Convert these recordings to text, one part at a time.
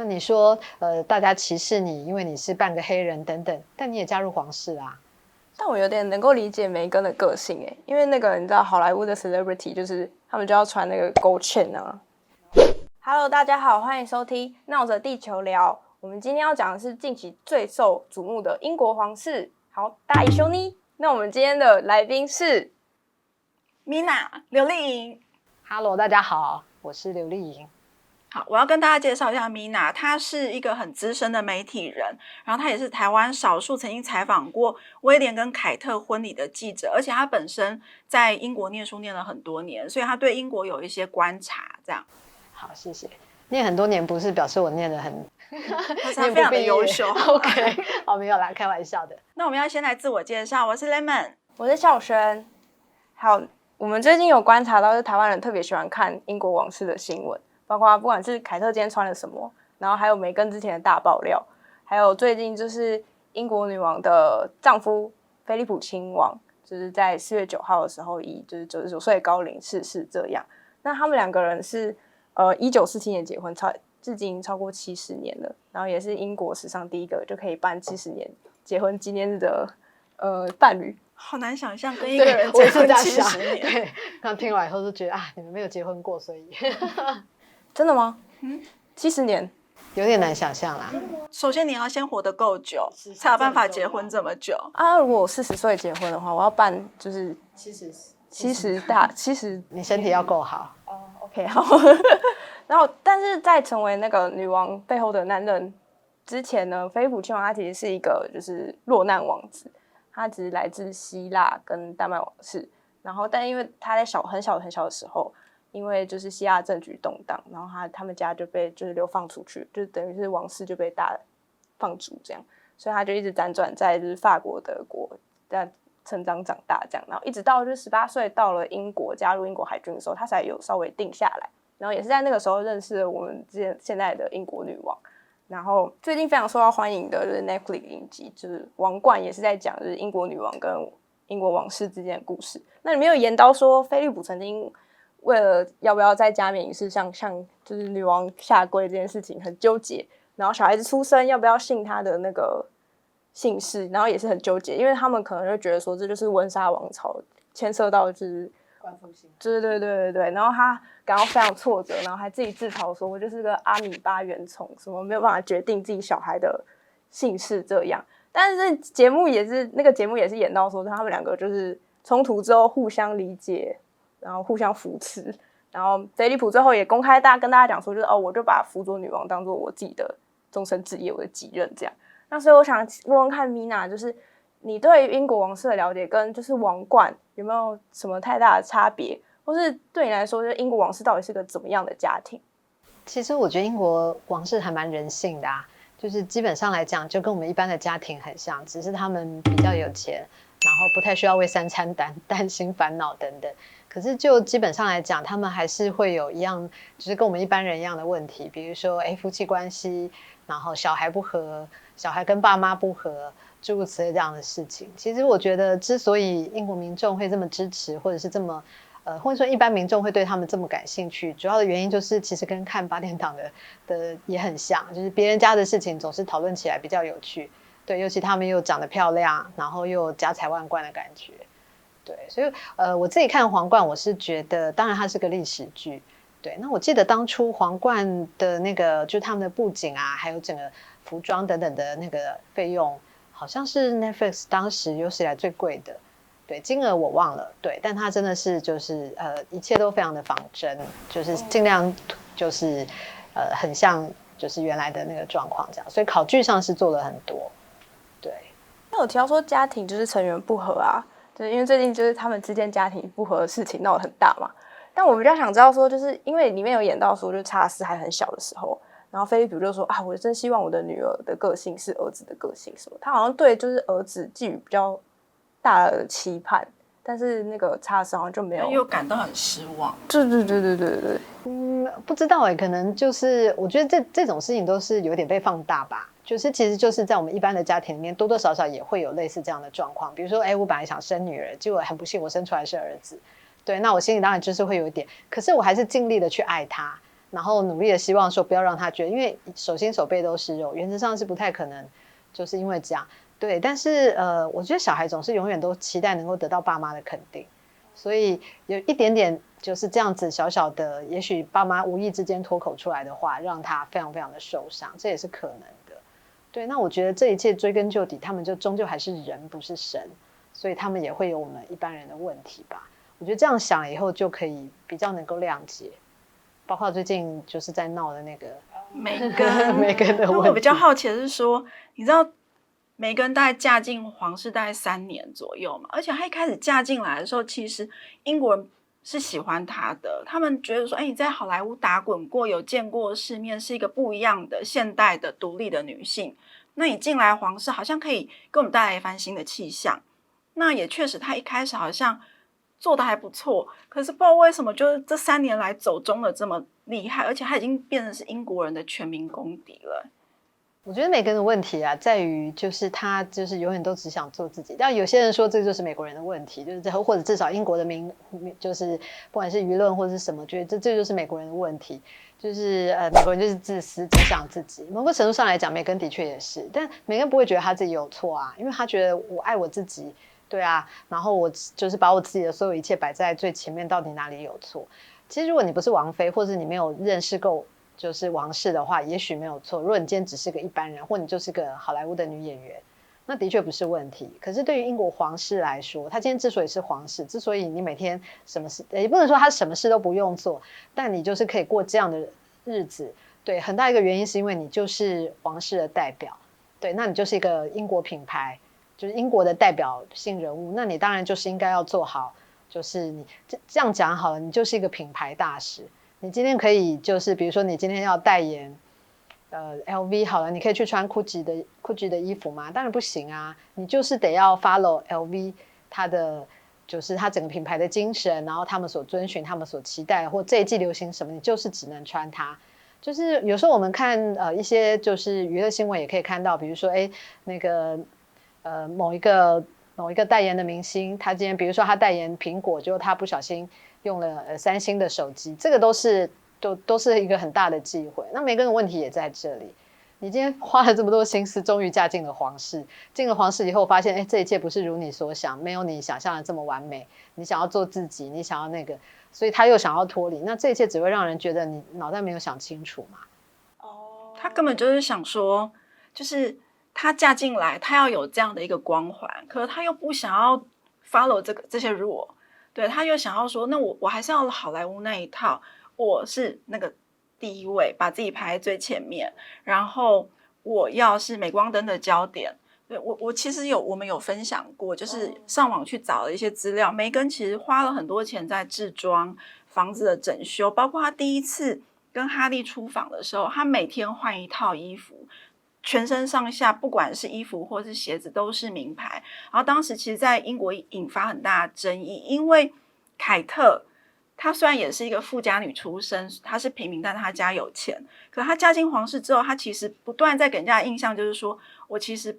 那你说大家歧视你，因为你是半个黑人等等，但你也加入皇室啊。但我有点能够理解梅根的个性耶，因为那个你知道好莱坞的 celebrity 就是他们就要穿那个 gold chain 啊。Hello， 大家好，欢迎收听闹着地球聊。我们今天要讲的是近期最受瞩目的英国皇室。好，大家一休呢。那我们今天的来宾是 Mina 刘丽颖。Hello， 大家好，我是刘丽颖。好，我要跟大家介绍一下 Mina， 她是一个很资深的媒体人，然后她也是台湾少数曾经采访过威廉跟凯特婚礼的记者，而且她本身在英国念书念了很多年，所以她对英国有一些观察。这样，好，谢谢。念很多年不是表示我念得很，她非常的优秀。OK， 好，没有啦，开玩笑的。那我们要先来自我介绍，我是 Lemon， 我是孝轩。好，我们最近有观察到，是台湾人特别喜欢看英国王室的新闻。包括不管是凯特今天穿了什么，然后还有梅根之前的大爆料，还有最近就是英国女王的丈夫菲利普亲王，就是在4月9号的时候以就是99岁高龄逝世这样。那他们两个人是1947年结婚，至今超过70年了，然后也是英国史上第一个就可以办70年结婚纪念日的伴侣。好难想象跟一个人结婚70年。对，刚听完以后就觉得你们没有结婚过，所以真的吗？70年有点难想象啦。首先你要先活得够久，才有办法结婚这么久啊！如果我40岁结婚的话，我要办就是70，你身体要够好。OK， 好。然后，但是在成为那个女王背后的男人之前呢，菲利普亲王他其实是一个就是落难王子，他只是来自希腊跟丹麦王室，然后但因为他在很小的时候。因为就是希腊政局动荡，然后他们家就被就是流放出去，就等于是王室就被大放逐这样，所以他就一直辗转在就是法国、德国这样成长长大这样，然后一直到就是18岁到了英国加入英国海军的时候，他才有稍微定下来，然后也是在那个时候认识了我们现在的英国女王。然后最近非常受到欢迎的就是 Netflix 影集，就是《王冠》也是在讲就是英国女王跟英国王室之间的故事。那里面有言到说菲利普曾经。为了要不要在加冕仪式上向就是女王下跪这件事情很纠结，然后小孩子出生要不要信他的那个姓氏，然后也是很纠结，因为他们可能就觉得说这就是温莎王朝牵涉到就是官方姓，对，然后他感到非常挫折，然后还自己自嘲说我就是个阿米巴原虫，什么没有办法决定自己小孩的姓氏这样。但是节目也是演到说他们两个就是冲突之后互相理解。然后互相扶持，然后菲利普最后也公开跟大家讲说，就是我就把辅佐女王当做我自己的终身职业，我的己任这样。那所以我想问问看 Mina， 就是你对英国王室的了解跟就是王冠有没有什么太大的差别，或是对你来说，就是英国王室到底是个怎么样的家庭？其实我觉得英国王室还蛮人性的啊，就是基本上来讲，就跟我们一般的家庭很像，只是他们比较有钱，然后不太需要为3餐担心烦恼等等。可是就基本上来讲，他们还是会有一样，就是跟我们一般人一样的问题，比如说夫妻关系，然后小孩不和，小孩跟爸妈不和，诸如此类这样的事情。其实我觉得，之所以英国民众会这么支持，或者是这么或者说一般民众会对他们这么感兴趣，主要的原因就是其实跟看8点档的也很像，就是别人家的事情总是讨论起来比较有趣，对，尤其他们又长得漂亮，然后又家财万贯的感觉。对，所以我自己看皇冠，我是觉得，当然它是个历史剧。对，那我记得当初皇冠的那个，就是他们的布景啊，还有整个服装等等的那个费用，好像是 Netflix 当时有史以来最贵的。对，金额我忘了。对，但它真的是就是一切都非常的仿真，就是尽量就是很像就是原来的那个状况这样，所以考据上是做了很多。对，那有提到说家庭就是成员不和啊。对，因为最近就是他们之间家庭不和的事情闹得很大嘛。但我比较想知道说，就是因为里面有演到说，就是查尔斯还很小的时候，然后菲利普就说我真希望我的女儿的个性是儿子的个性什么。他好像对就是儿子寄予比较大的期盼，但是那个查尔斯好像就没有，又感到很失望。对。不知道可能就是我觉得这种事情都是有点被放大吧。就是其实就是在我们一般的家庭里面，多多少少也会有类似这样的状况。比如说，我本来想生女儿，结果很不幸我生出来是儿子。对，那我心里当然就是会有一点，可是我还是尽力的去爱他。然后努力的希望说不要让他觉得，因为手心手背都是肉，原则上是不太可能，就是因为这样。对，但是我觉得小孩总是永远都期待能够得到爸妈的肯定，所以有一点点就是这样子小小的，也许爸妈无意之间脱口出来的话，让他非常非常的受伤，这也是可能的。对，那我觉得这一切追根究底，他们就终究还是人，不是神，所以他们也会有我们一般人的问题吧。我觉得这样想了以后，就可以比较能够谅解。包括最近就是在闹的那个梅根梅根的问题。那我比较好奇的是说，你知道梅根大概嫁进皇室大概3年左右嘛，而且她一开始嫁进来的时候，其实英国人是喜欢她的，他们觉得说，哎，你在好莱坞打滚过，有见过世面，是一个不一样的现代的独立的女性。那你进来皇室，好像可以给我们带来一番新的气象。那也确实，她一开始好像做的还不错，可是不知道为什么，就是这3年来走中了这么厉害，而且他已经变成是英国人的全民公敌了。我觉得梅根的问题啊，在于就是他就是永远都只想做自己。但有些人说这就是美国人的问题，就是或者至少英国的就是不管是舆论或者是什么，觉得这就是美国人的问题。就是美国人就是自私，只想自己。某个程度上来讲，梅根的确也是，但梅根不会觉得他自己有错啊，因为他觉得我爱我自己。对啊，然后我就是把我自己的所有一切摆在最前面，到底哪里有错？其实如果你不是王妃，或者你没有认识够就是王室的话，也许没有错。如果你今天只是个一般人，或你就是个好莱坞的女演员，那的确不是问题。可是对于英国皇室来说，他今天之所以是皇室，之所以你每天什么事，也不能说他什么事都不用做，但你就是可以过这样的日子。对，很大一个原因是因为你就是皇室的代表，对，那你就是一个英国品牌。就是英国的代表性人物，那你当然就是应该要做好，就是你这样讲好了，你就是一个品牌大使。你今天可以就是比如说你今天要代言LV 好了，你可以去穿 GUCCI 的衣服吗？当然不行啊，你就是得要 follow LV 它的就是它整个品牌的精神，然后他们所遵循、他们所期待，或这一季流行什么，你就是只能穿它。就是有时候我们看一些就是娱乐新闻也可以看到，比如说那个。某一个代言的明星，他今天比如说他代言苹果，就他不小心用了三星的手机，这个都是一个很大的忌讳。那梅根的问题也在这里，你今天花了这么多心思，终于嫁进了皇室，进了皇室以后发现，这一切不是如你所想，没有你想象的这么完美。你想要做自己，你想要那个，所以他又想要脱离，那这一切只会让人觉得你脑袋没有想清楚嘛。他根本就是想说，就是她嫁进来，她要有这样的一个光环，可是她又不想要 follow 这些 rule， 对，她又想要说，那我还是要好莱坞那一套，我是那个第一位，把自己排在最前面，然后我要是镁光灯的焦点。对，我其实我们有分享过，就是上网去找了一些资料，梅根其实花了很多钱在置装、房子的整修，包括她第一次跟哈利出访的时候，她每天换一套衣服。全身上下不管是衣服或是鞋子都是名牌，然后当时其实在英国引发很大的争议，因为凯特她虽然也是一个富家女出身，她是平民，但她家有钱，可是她嫁进皇室之后，她其实不断在给人家的印象就是说，我其实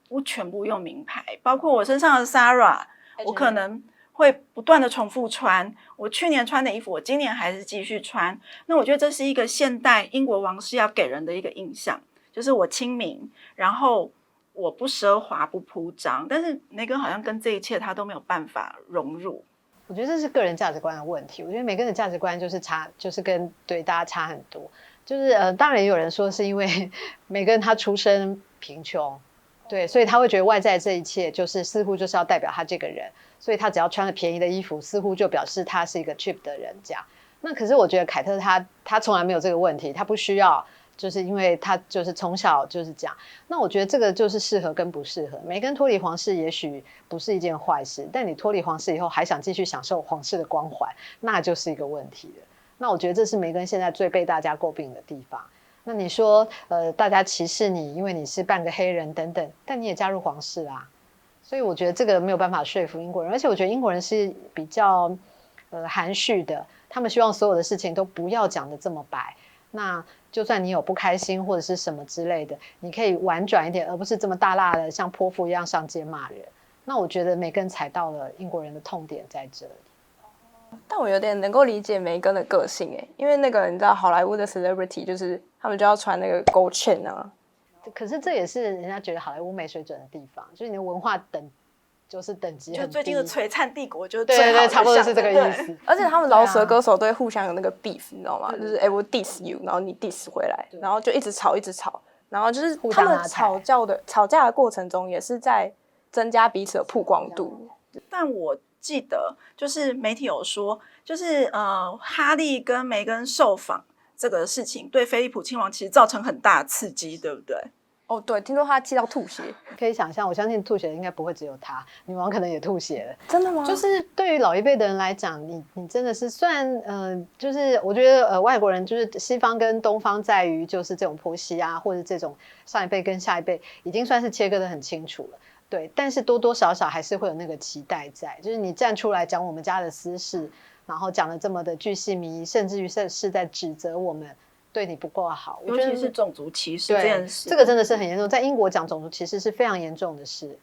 不全部用名牌，包括我身上的 Zara， 我可能会不断的重复穿，我去年穿的衣服我今年还是继续穿。那我觉得这是一个现代英国王室要给人的一个印象，就是我亲民，然后我不奢华不铺张，但是梅根好像跟这一切他都没有办法融入。我觉得这是个人价值观的问题。我觉得梅根的价值观就是跟对大家差很多。就是当然也有人说是因为梅根她出身贫穷，对，所以他会觉得外在这一切就是似乎就是要代表他这个人，所以他只要穿了便宜的衣服，似乎就表示他是一个 cheap 的人这样。那可是我觉得凯特他从来没有这个问题，他不需要。就是因为他就是从小就是这样，那我觉得这个就是适合跟不适合。梅根脱离皇室也许不是一件坏事，但你脱离皇室以后还想继续享受皇室的光环，那就是一个问题了。那我觉得这是梅根现在最被大家诟病的地方。那你说大家歧视你，因为你是半个黑人等等，但你也加入皇室啊，所以我觉得这个没有办法说服英国人，而且我觉得英国人是比较含蓄的，他们希望所有的事情都不要讲得这么白。那就算你有不开心或者是什么之类的，你可以婉转一点，而不是这么大辣的像泼妇一样上街骂人。那我觉得梅根踩到了英国人的痛点在这里。但我有点能够理解梅根的个性因为那个你知道好莱坞的 celebrity 就是他们就要穿那个 gold chain 啊。可是这也是人家觉得好莱坞没水准的地方，就是你的文化就是等级很低。就最近的璀璨帝国就是对对对，差不多是这个意思。而且他们饶舌歌手都会互相有那个 beef，你知道吗？就是我 diss you， 然后你 diss 回来，然后就一直吵，然后就是他们吵架的过程中也是在增加彼此的曝光度。但我记得就是媒体有说，就是哈利跟梅根受访这个事情对菲利普亲王其实造成很大的刺激，对不对？哦，对，听说他气到吐血。可以想象，我相信吐血的应该不会只有他，女王可能也吐血了。真的吗？就是对于老一辈的人来讲，你真的是虽然就是我觉得外国人就是西方跟东方在于就是这种婆媳啊，或者这种上一辈跟下一辈已经算是切割得很清楚了。对，但是多多少少还是会有那个期待在，就是你站出来讲我们家的私事，然后讲得这么的巨细靡遗，甚至于是在指责我们对你不够好，尤其是种族歧视这件事，这个真的是很严重。在英国讲种族歧视是非常严重的事，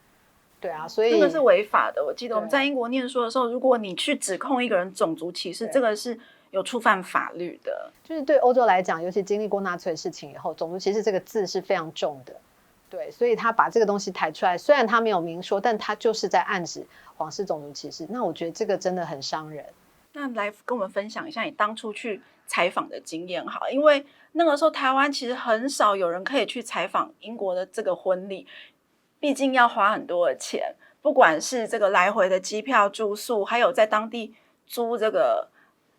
对啊，所以真的是违法的。我记得我们在英国念书的时候，如果你去指控一个人种族歧视，这个是有触犯法律的。就是对欧洲来讲，尤其经历过纳粹的事情以后，种族歧视这个字是非常重的。对，所以他把这个东西抬出来，虽然他没有明说，但他就是在暗指皇室种族歧视。那我觉得这个真的很伤人。那来跟我们分享一下你当初去采访的经验好，因为那个时候台湾其实很少有人可以去采访英国的这个婚礼，毕竟要花很多的钱，不管是这个来回的机票、住宿，还有在当地租这个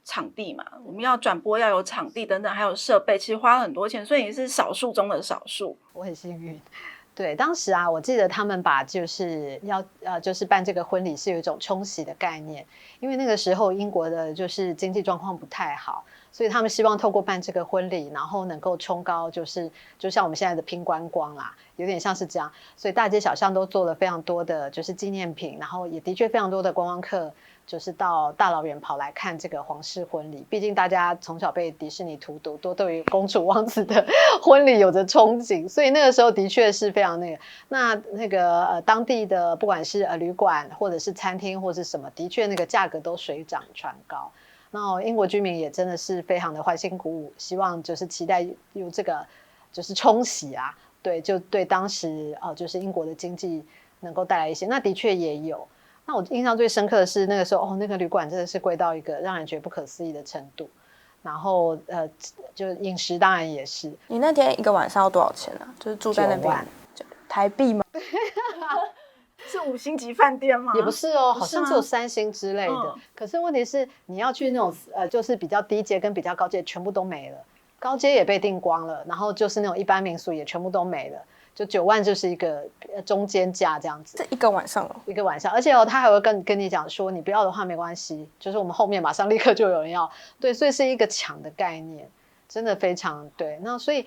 场地嘛，我们要转播要有场地等等，还有设备，其实花了很多钱，所以你是少数中的少数。我很幸运。对，当时啊，我记得他们把就是就是办这个婚礼是有一种冲洗的概念，因为那个时候英国的就是经济状况不太好，所以他们希望透过办这个婚礼，然后能够冲高，就像我们现在的拼观光啦，有点像是这样，所以大街小巷都做了非常多的就是纪念品，然后也的确非常多的观光客。就是到大老远跑来看这个皇室婚礼，毕竟大家从小被迪士尼荼毒，都对于公主王子的婚礼有着憧憬，所以那个时候的确是非常那个当地的不管是旅馆或者是餐厅或是什么，的确那个价格都水涨船高。那英国居民也真的是非常的欢欣鼓舞，希望就是期待有这个就是冲洗啊，对，就对当时就是英国的经济能够带来一些，那的确也有。那我印象最深刻的是那个时候那个旅馆真的是贵到一个让人觉得不可思议的程度，然后就饮食当然也是。你那天一个晚上要多少钱啊？就是住在那边台币吗？是5星级饭店吗？也不是哦，好像只有3星之类的。可是问题是你要去那种就是比较低阶跟比较高阶全部都没了，高阶也被订光了，然后就是那种一般民宿也全部都没了。就9万就是一个中间价这样子，这一个晚上一个晚上，而且他还会跟你讲说，你不要的话没关系，就是我们后面马上立刻就有人要，对，所以是一个抢的概念，真的非常对。那所以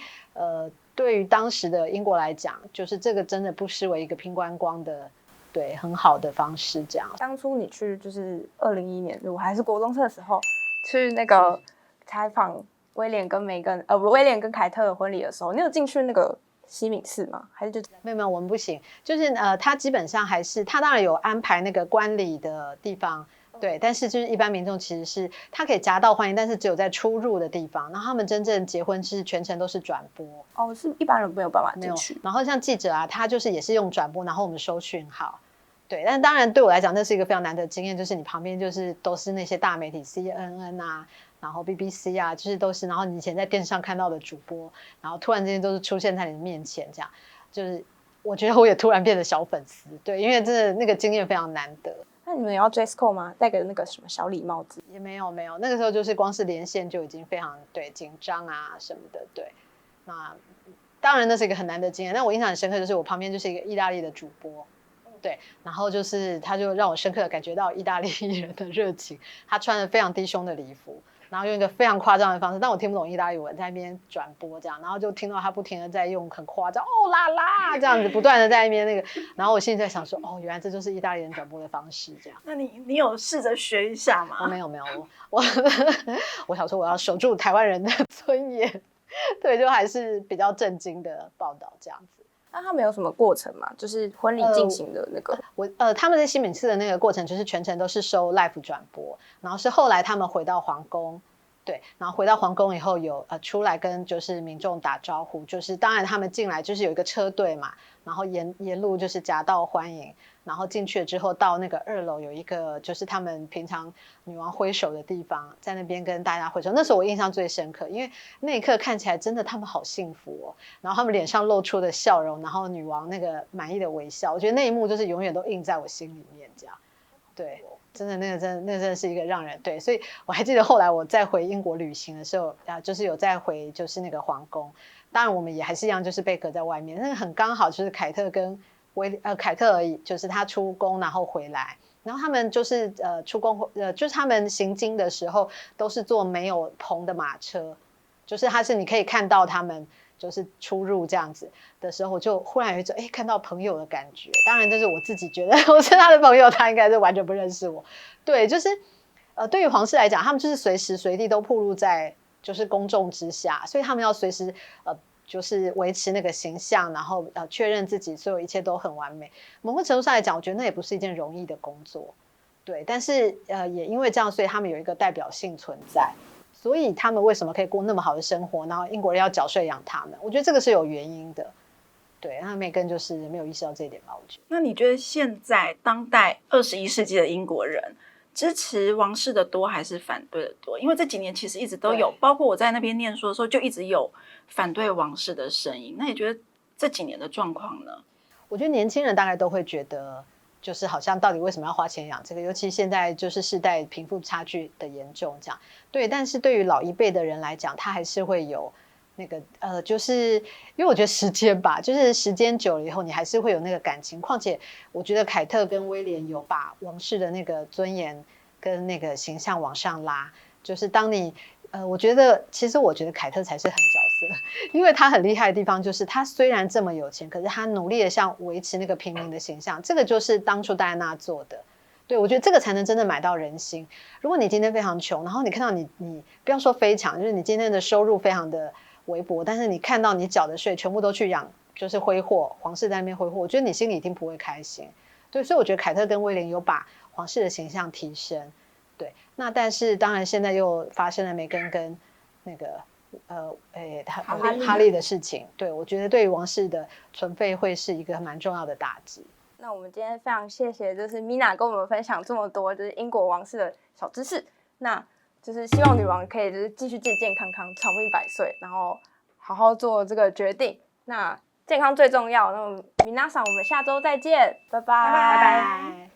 对于当时的英国来讲，就是这个真的不失为一个拼观光的，对，很好的方式。这样，当初你去就是2011年，我还是国中生的时候，去那个采访威廉跟凯特的婚礼的时候，你有进去那个西敏寺吗？还是就没有我们不行，就是他基本上还是他当然有安排那个观礼的地方，对，但是就是一般民众其实是他可以夹道欢迎，但是只有在出入的地方，然后他们真正结婚是全程都是转播哦，是一般人没有办法进去。然后像记者啊，他就是也是用转播，然后我们收讯号，对，但当然对我来讲那是一个非常难得的经验，就是你旁边就是都是那些大媒体 CNN 啊。然后 BBC 啊，就是都是，然后你以前在电视上看到的主播，然后突然之间都是出现在你的面前，这样，就是我觉得我也突然变得小粉丝，对，因为真的那个经验非常难得。那你们要 dress code 吗？戴个那个什么小礼帽子？也没有，那个时候就是光是连线就已经非常对紧张啊什么的，对。那当然那是一个很难得的经验，但我印象很深刻，就是我旁边就是一个意大利的主播。对，然后就是他就让我深刻的感觉到意大利人的热情，他穿了非常低胸的礼服，然后用一个非常夸张的方式，但我听不懂意大利文，在那边转播这样，然后就听到他不停的在用很夸张啦啦这样子不断的在那边那个，然后我现在想说原来这就是意大利人转播的方式这样。那你有试着学一下吗？我没有，我想说我要守住台湾人的尊严，对，就还是比较震惊的报道这样子。那他们有什么过程吗？就是婚礼进行的那个？他们在西敏寺的那个过程，就是全程都是收 live 转播，然后是后来他们回到皇宫。对，然后回到皇宫以后有出来跟就是民众打招呼，就是当然他们进来就是有一个车队嘛，然后沿路就是夹道欢迎，然后进去了之后到那个2楼有一个就是他们平常女王挥手的地方，在那边跟大家挥手。那时候我印象最深刻，因为那一刻看起来真的他们好幸福哦，然后他们脸上露出的笑容，然后女王那个满意的微笑，我觉得那一幕就是永远都印在我心里面这样。对，真的那个真的是一个让人对，所以我还记得后来我再回英国旅行的时候就是有再回就是那个皇宫，当然我们也还是一样就是被隔在外面，那个很刚好就是凯特跟凯特而已，就是他出宫然后回来，然后他们就是出宫就是他们行经的时候都是坐没有棚的马车，就是你可以看到他们就是出入这样子的时候，我就忽然有一种看到朋友的感觉。当然，这是我自己觉得我是他的朋友，他应该是完全不认识我。对，就是对于皇室来讲，他们就是随时随地都暴露在就是公众之下，所以他们要随时就是维持那个形象，然后确认自己所有一切都很完美。某个程度上来讲，我觉得那也不是一件容易的工作。对，但是也因为这样，所以他们有一个代表性存在。所以他们为什么可以过那么好的生活，然后英国人要缴税养他们？我觉得这个是有原因的。对，那梅根就是没有意识到这一点吧？我觉得。那你觉得现在当代21世纪的英国人支持王室的多还是反对的多？因为这几年其实一直都有，包括我在那边念书的时候，就一直有反对王室的声音。那你觉得这几年的状况呢？我觉得年轻人大概都会觉得，就是好像到底为什么要花钱养这个？尤其现在就是世代贫富差距的严重，这样对。但是对于老一辈的人来讲，他还是会有那个就是因为我觉得时间吧，就是时间久了以后，你还是会有那个感情。况且我觉得凯特跟威廉有把王室的那个尊严跟那个形象往上拉，就是当你我觉得凯特才是狠角色，因为他很厉害的地方就是他虽然这么有钱，可是他努力的想维持那个平民的形象，这个就是当初戴安娜做的。对，我觉得这个才能真的买到人心。如果你今天非常穷，然后你看到你不要说非常，就是你今天的收入非常的微薄，但是你看到你缴的税全部都去养，就是挥霍，皇室在那边挥霍，我觉得你心里一定不会开心。对，所以我觉得凯特跟威廉有把皇室的形象提升。对，那但是当然现在又发生了梅根跟那个哈利的事情，对，我觉得对于王室的存废会是一个蛮重要的打击。那我们今天非常谢谢就是Mina跟我们分享这么多就是英国王室的小知识，那就是希望女王可以就是继续健健康康长命百岁，然后好好做这个决定，那健康最重要。那Mina桑我们下周再见，拜拜。拜拜。